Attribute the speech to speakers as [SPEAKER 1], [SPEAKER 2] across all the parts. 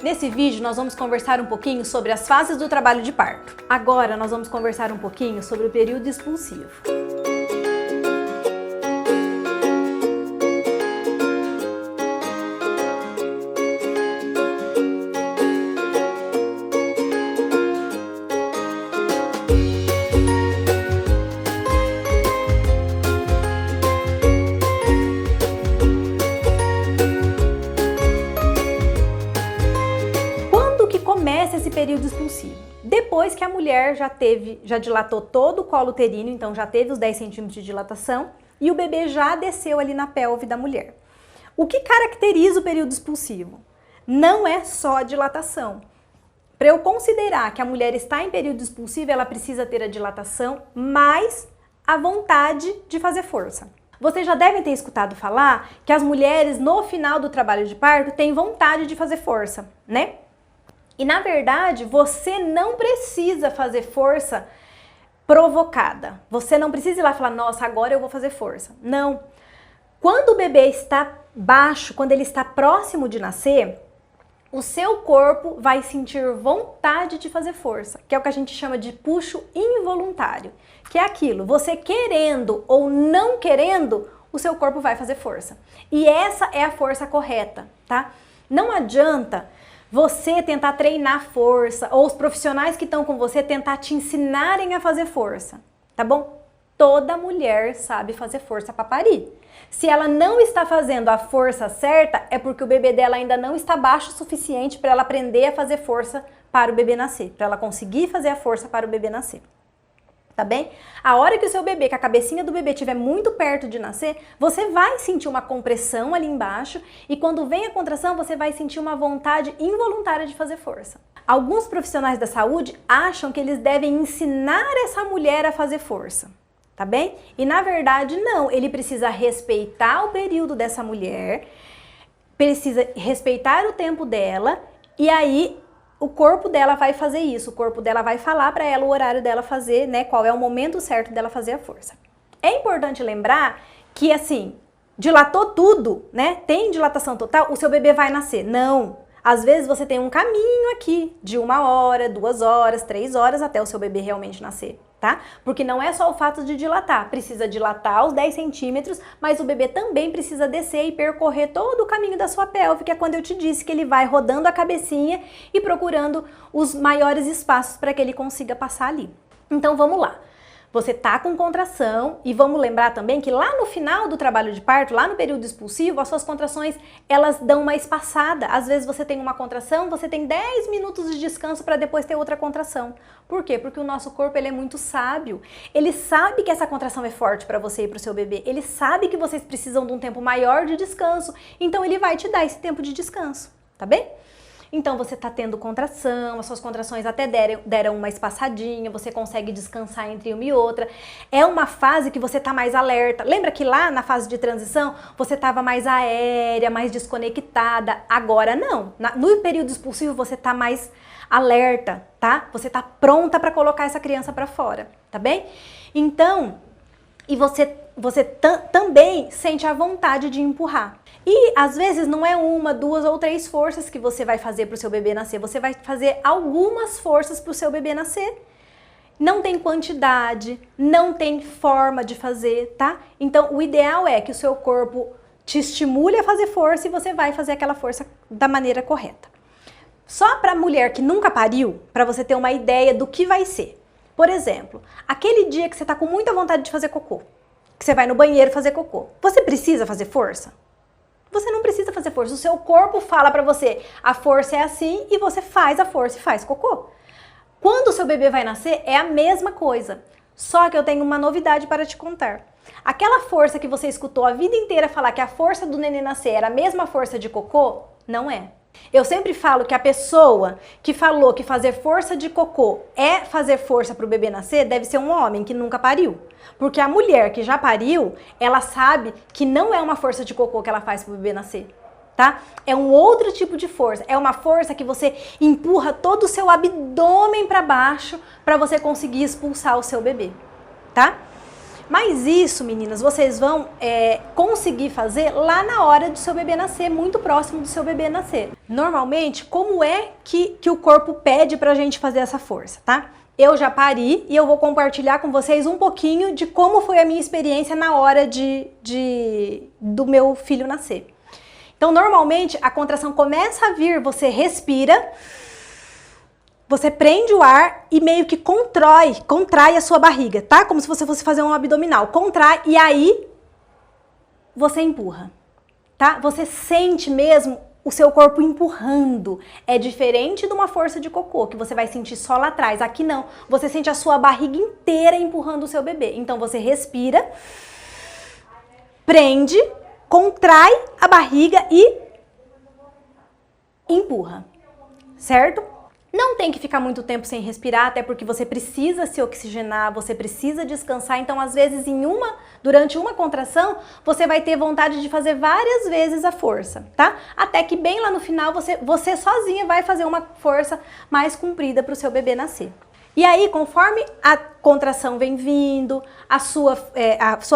[SPEAKER 1] Nesse vídeo nós vamos conversar um pouquinho sobre as fases do trabalho de parto. Agora nós vamos conversar um pouquinho sobre o período expulsivo. Começa esse período expulsivo. Depois que a mulher já dilatou todo o colo uterino, então já teve os 10 centímetros de dilatação e o bebê já desceu ali na pelve da mulher. O que caracteriza o período expulsivo? Não é só a dilatação. Para eu considerar que a mulher está em período expulsivo, ela precisa ter a dilatação mais a vontade de fazer força. Vocês já devem ter escutado falar que as mulheres no final do trabalho de parto têm vontade de fazer força, né? E na verdade, você não precisa fazer força provocada. Você não precisa ir lá e falar, nossa, agora eu vou fazer força. Não. Quando o bebê está baixo, quando ele está próximo de nascer, o seu corpo vai sentir vontade de fazer força, que é o que a gente chama de puxo involuntário, que é aquilo, você querendo ou não querendo, o seu corpo vai fazer força. E essa é a força correta, tá? Não adianta você tentar treinar força, ou os profissionais que estão com você tentar te ensinarem a fazer força, tá bom? Toda mulher sabe fazer força para parir. Se ela não está fazendo a força certa, é porque o bebê dela ainda não está baixo o suficiente para ela aprender a fazer força para o bebê nascer, para ela conseguir fazer a força para o bebê nascer. Tá bem? A hora que o seu bebê, que a cabecinha do bebê estiver muito perto de nascer, você vai sentir uma compressão ali embaixo e quando vem a contração, você vai sentir uma vontade involuntária de fazer força. Alguns profissionais da saúde acham que eles devem ensinar essa mulher a fazer força, tá bem? E na verdade não, ele precisa respeitar o período dessa mulher, precisa respeitar o tempo dela e aí o corpo dela vai fazer isso, o corpo dela vai falar para ela o horário dela fazer, né, qual é o momento certo dela fazer a força. É importante lembrar que assim, dilatou tudo, né, tem dilatação total, o seu bebê vai nascer. Não, às vezes você tem um caminho aqui de 1 hora, 2 horas, 3 horas até o seu bebê realmente nascer, tá? Porque não é só o fato de dilatar, precisa dilatar os 10 centímetros, mas o bebê também precisa descer e percorrer todo o caminho da sua pelve, que é quando eu te disse que ele vai rodando a cabecinha e procurando os maiores espaços para que ele consiga passar ali. Então vamos lá. Você tá com contração e vamos lembrar também que lá no final do trabalho de parto, lá no período expulsivo, as suas contrações, elas dão uma espaçada. Às vezes você tem uma contração, você tem 10 minutos de descanso para depois ter outra contração. Por quê? Porque o nosso corpo ele é muito sábio. Ele sabe que essa contração é forte para você e para o seu bebê. Ele sabe que vocês precisam de um tempo maior de descanso. Então ele vai te dar esse tempo de descanso, tá bem? Então você está tendo contração, as suas contrações até deram uma espaçadinha, você consegue descansar entre uma e outra. É uma fase que você está mais alerta. Lembra que lá na fase de transição você estava mais aérea, mais desconectada? Agora não. No período expulsivo você está mais alerta, tá? Você está pronta para colocar essa criança para fora, tá bem? Então, e você também sente a vontade de empurrar. E às vezes não é 1, 2 ou 3 forças que você vai fazer para o seu bebê nascer, você vai fazer algumas forças para o seu bebê nascer. Não tem quantidade, não tem forma de fazer, tá? Então o ideal é que o seu corpo te estimule a fazer força e você vai fazer aquela força da maneira correta. Só para a mulher que nunca pariu, para você ter uma ideia do que vai ser. Por exemplo, aquele dia que você está com muita vontade de fazer cocô, que você vai no banheiro fazer cocô, você precisa fazer força? Você não precisa fazer força, o seu corpo fala pra você, a força é assim e você faz a força e faz cocô. Quando o seu bebê vai nascer, é a mesma coisa, só que eu tenho uma novidade para te contar. Aquela força que você escutou a vida inteira falar que a força do neném nascer era a mesma força de cocô, não é. Eu sempre falo que a pessoa que falou que fazer força de cocô é fazer força para o bebê nascer deve ser um homem que nunca pariu. Porque a mulher que já pariu, ela sabe que não é uma força de cocô que ela faz para o bebê nascer, tá? É um outro tipo de força. É uma força que você empurra todo o seu abdômen para baixo para você conseguir expulsar o seu bebê, tá? Mas isso, meninas, vocês vão conseguir fazer lá na hora do seu bebê nascer, muito próximo do seu bebê nascer. Normalmente, como é que o corpo pede pra gente fazer essa força, tá? Eu já pari e eu vou compartilhar com vocês um pouquinho de como foi a minha experiência na hora do meu filho nascer. Então, normalmente, a contração começa a vir, você respira, você prende o ar e meio que contrai a sua barriga, tá? Como se você fosse fazer um abdominal. Contrai e aí você empurra, tá? Você sente mesmo o seu corpo empurrando. É diferente de uma força de cocô, que você vai sentir só lá atrás. Aqui não, você sente a sua barriga inteira empurrando o seu bebê. Então você respira, prende, contrai a barriga e empurra, certo? Não tem que ficar muito tempo sem respirar, até porque você precisa se oxigenar, você precisa descansar. Então, às vezes, durante uma contração, você vai ter vontade de fazer várias vezes a força, tá? Até que bem lá no final, você sozinha vai fazer uma força mais comprida para o seu bebê nascer. E aí, conforme a contração vem vindo, a sua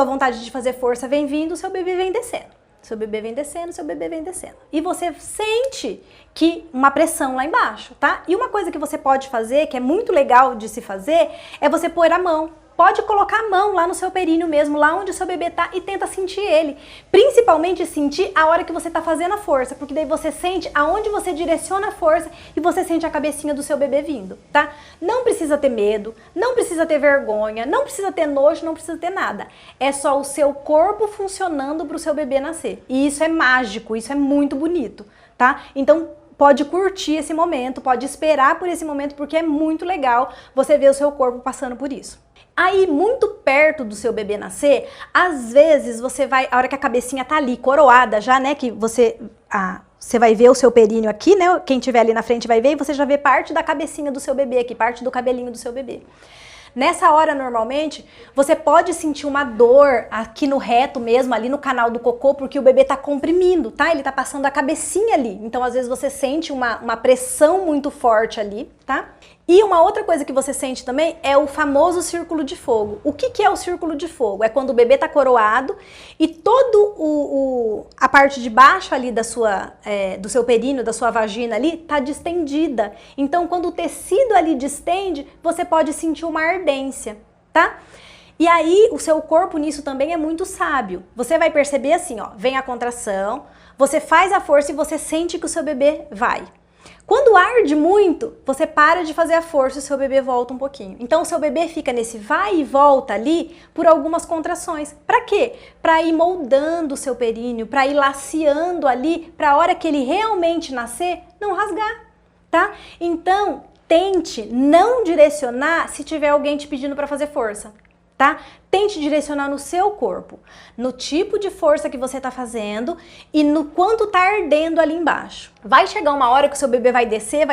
[SPEAKER 1] vontade de fazer força vem vindo, o seu bebê vem descendo. Seu bebê vem descendo, seu bebê vem descendo. E você sente que uma pressão lá embaixo, tá? E uma coisa que você pode fazer, que é muito legal de se fazer, é você pôr a mão. Pode colocar a mão lá no seu períneo mesmo, lá onde o seu bebê tá, e tenta sentir ele. Principalmente sentir a hora que você tá fazendo a força, porque daí você sente aonde você direciona a força e você sente a cabecinha do seu bebê vindo, tá? Não precisa ter medo, não precisa ter vergonha, não precisa ter nojo, não precisa ter nada. É só o seu corpo funcionando pro seu bebê nascer. E isso é mágico, isso é muito bonito, tá? Então, pode curtir esse momento, pode esperar por esse momento, porque é muito legal você ver o seu corpo passando por isso. Aí, muito perto do seu bebê nascer, às vezes você vai, a hora que a cabecinha tá ali, coroada já, né, que você vai ver o seu períneo aqui, né, quem tiver ali na frente vai ver, e você já vê parte da cabecinha do seu bebê aqui, parte do cabelinho do seu bebê. Nessa hora, normalmente, você pode sentir uma dor aqui no reto mesmo, ali no canal do cocô, porque o bebê tá comprimindo, tá? Ele tá passando a cabecinha ali. Então, às vezes, você sente uma pressão muito forte ali, tá? E uma outra coisa que você sente também é o famoso círculo de fogo. O que é o círculo de fogo? É quando o bebê tá coroado e a parte de baixo ali do seu períneo, da sua vagina ali, tá distendida. Então, quando o tecido ali distende, você pode sentir uma ardência, tá? E aí, o seu corpo nisso também é muito sábio. Você vai perceber assim, ó, vem a contração, você faz a força e você sente que o seu bebê vai. Quando arde muito, você para de fazer a força e o seu bebê volta um pouquinho. Então, o seu bebê fica nesse vai e volta ali por algumas contrações. Para quê? Para ir moldando o seu períneo, para ir laceando ali, para a hora que ele realmente nascer, não rasgar, tá? Então, tente não direcionar se tiver alguém te pedindo para fazer força, tá? Tente direcionar no seu corpo, no tipo de força que você tá fazendo e no quanto tá ardendo ali embaixo. Vai chegar uma hora que o seu bebê vai descer,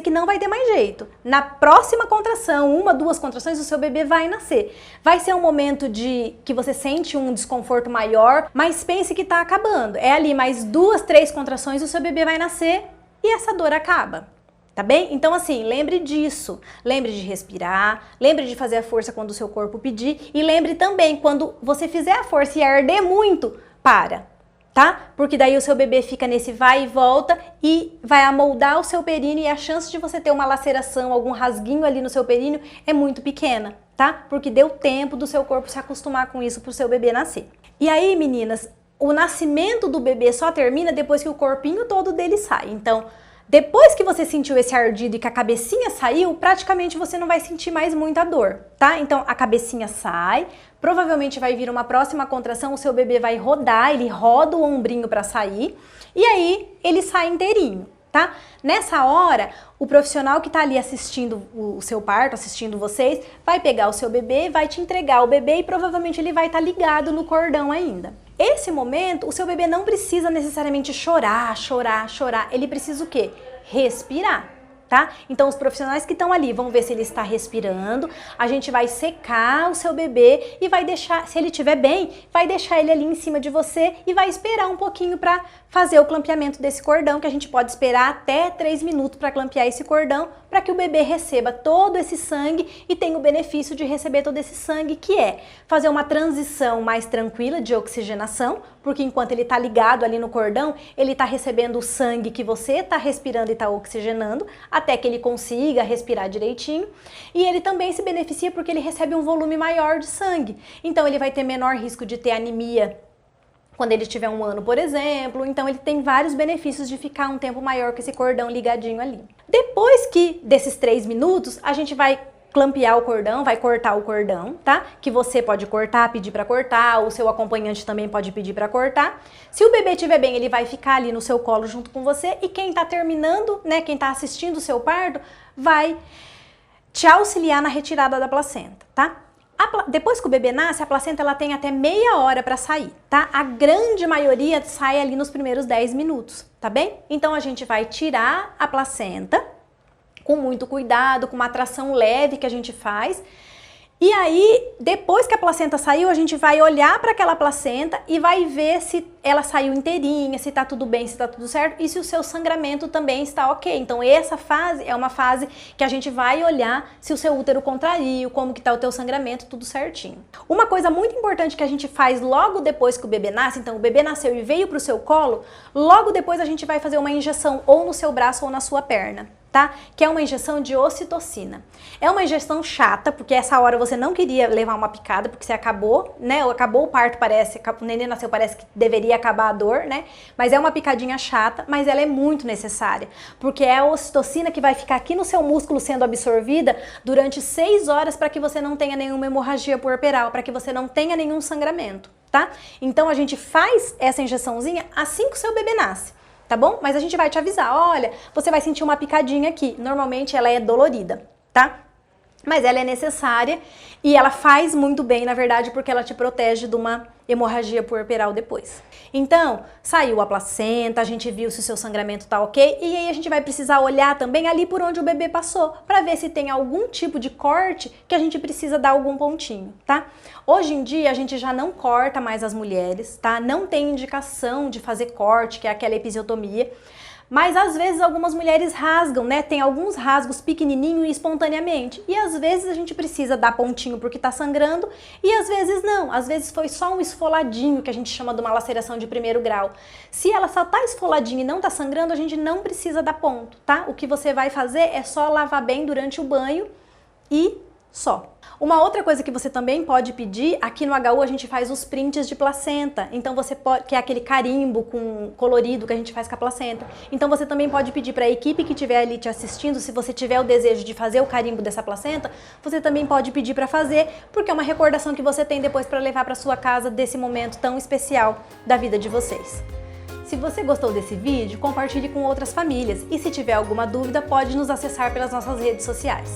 [SPEAKER 1] que não vai ter mais jeito. Na próxima contração, 1, 2 contrações, o seu bebê vai nascer. Vai ser um momento que você sente um desconforto maior, mas pense que tá acabando. É ali mais 2, 3 contrações, o seu bebê vai nascer e essa dor acaba. Tá bem? Então assim, lembre disso, lembre de respirar, lembre de fazer a força quando o seu corpo pedir e lembre também, quando você fizer a força e arder muito, para, tá? Porque daí o seu bebê fica nesse vai e volta e vai amoldar o seu períneo e a chance de você ter uma laceração, algum rasguinho ali no seu períneo é muito pequena, tá? Porque deu tempo do seu corpo se acostumar com isso pro seu bebê nascer. E aí, meninas, o nascimento do bebê só termina depois que o corpinho todo dele sai, então depois que você sentiu esse ardido e que a cabecinha saiu, praticamente você não vai sentir mais muita dor, tá? Então a cabecinha sai, provavelmente vai vir uma próxima contração, o seu bebê vai rodar, ele roda o ombrinho para sair e aí ele sai inteirinho, tá? Nessa hora, o profissional que tá ali assistindo o seu parto, assistindo vocês, vai pegar o seu bebê, vai te entregar o bebê e provavelmente ele vai estar ligado no cordão ainda. Esse momento, o seu bebê não precisa necessariamente chorar, ele precisa o quê? Respirar, tá? tá? Então os profissionais que estão ali vão ver se ele está respirando, a gente vai secar o seu bebê e vai deixar, se ele estiver bem, vai deixar ele ali em cima de você e vai esperar um pouquinho para fazer o clampeamento desse cordão, que a gente pode esperar até 3 minutos para clampear esse cordão, para que o bebê receba todo esse sangue e tenha o benefício de receber todo esse sangue, que é fazer uma transição mais tranquila de oxigenação, porque enquanto ele está ligado ali no cordão, ele está recebendo o sangue que você está respirando e está oxigenando, até que ele consiga respirar direitinho. E ele também se beneficia porque ele recebe um volume maior de sangue. Então ele vai ter menor risco de ter anemia quando ele tiver 1 ano, por exemplo. Então ele tem vários benefícios de ficar um tempo maior com esse cordão ligadinho ali. Depois que desses 3 minutos, a gente vai clampear o cordão, vai cortar o cordão, tá? Que você pode cortar, pedir para cortar, o seu acompanhante também pode pedir para cortar. Se o bebê estiver bem, ele vai ficar ali no seu colo junto com você, e quem tá terminando, né, quem tá assistindo o seu parto, vai te auxiliar na retirada da placenta, tá? Depois que o bebê nasce, a placenta ela tem até meia hora para sair, tá? A grande maioria sai ali nos primeiros 10 minutos, tá bem? Então a gente vai tirar a placenta com muito cuidado, com uma tração leve que a gente faz. E aí, depois que a placenta saiu, a gente vai olhar para aquela placenta e vai ver se ela saiu inteirinha, se tá tudo bem, se tá tudo certo e se o seu sangramento também está ok. Então essa fase é uma fase que a gente vai olhar se o seu útero contraiu, como que tá o teu sangramento, tudo certinho. Uma coisa muito importante que a gente faz logo depois que o bebê nasce, então o bebê nasceu e veio pro seu colo, logo depois a gente vai fazer uma injeção ou no seu braço ou na sua perna, tá? Que é uma injeção de ocitocina. É uma injeção chata, porque essa hora você não queria levar uma picada, porque você acabou, né? Acabou o parto, parece, o neném nasceu, parece que deveria acabar a dor, né? Mas é uma picadinha chata, mas ela é muito necessária, porque é a ocitocina que vai ficar aqui no seu músculo sendo absorvida durante 6 horas para que você não tenha nenhuma hemorragia puerperal, para que você não tenha nenhum sangramento, tá? Então a gente faz essa injeçãozinha assim que o seu bebê nasce. Tá bom? Mas a gente vai te avisar, olha, você vai sentir uma picadinha aqui. Normalmente ela é dolorida, tá? Mas ela é necessária e ela faz muito bem, na verdade, porque ela te protege de uma hemorragia puerperal depois. Então, saiu a placenta, a gente viu se o seu sangramento tá ok, e aí a gente vai precisar olhar também ali por onde o bebê passou, para ver se tem algum tipo de corte que a gente precisa dar algum pontinho, tá? Hoje em dia a gente já não corta mais as mulheres, tá? Não tem indicação de fazer corte, que é aquela episiotomia. Mas às vezes algumas mulheres rasgam, né? Tem alguns rasgos pequenininho e espontaneamente. E às vezes a gente precisa dar pontinho porque tá sangrando e às vezes não. Às vezes foi só um esfoladinho, que a gente chama de uma laceração de 1º grau. Se ela só tá esfoladinha e não tá sangrando, a gente não precisa dar ponto, tá? O que você vai fazer é só lavar bem durante o banho e só. Uma outra coisa que você também pode pedir, aqui no HU a gente faz os prints de placenta, então você pode, que é aquele carimbo com colorido que a gente faz com a placenta. Então você também pode pedir para a equipe que estiver ali te assistindo, se você tiver o desejo de fazer o carimbo dessa placenta, você também pode pedir para fazer, porque é uma recordação que você tem depois para levar para sua casa desse momento tão especial da vida de vocês. Se você gostou desse vídeo, compartilhe com outras famílias e se tiver alguma dúvida, pode nos acessar pelas nossas redes sociais.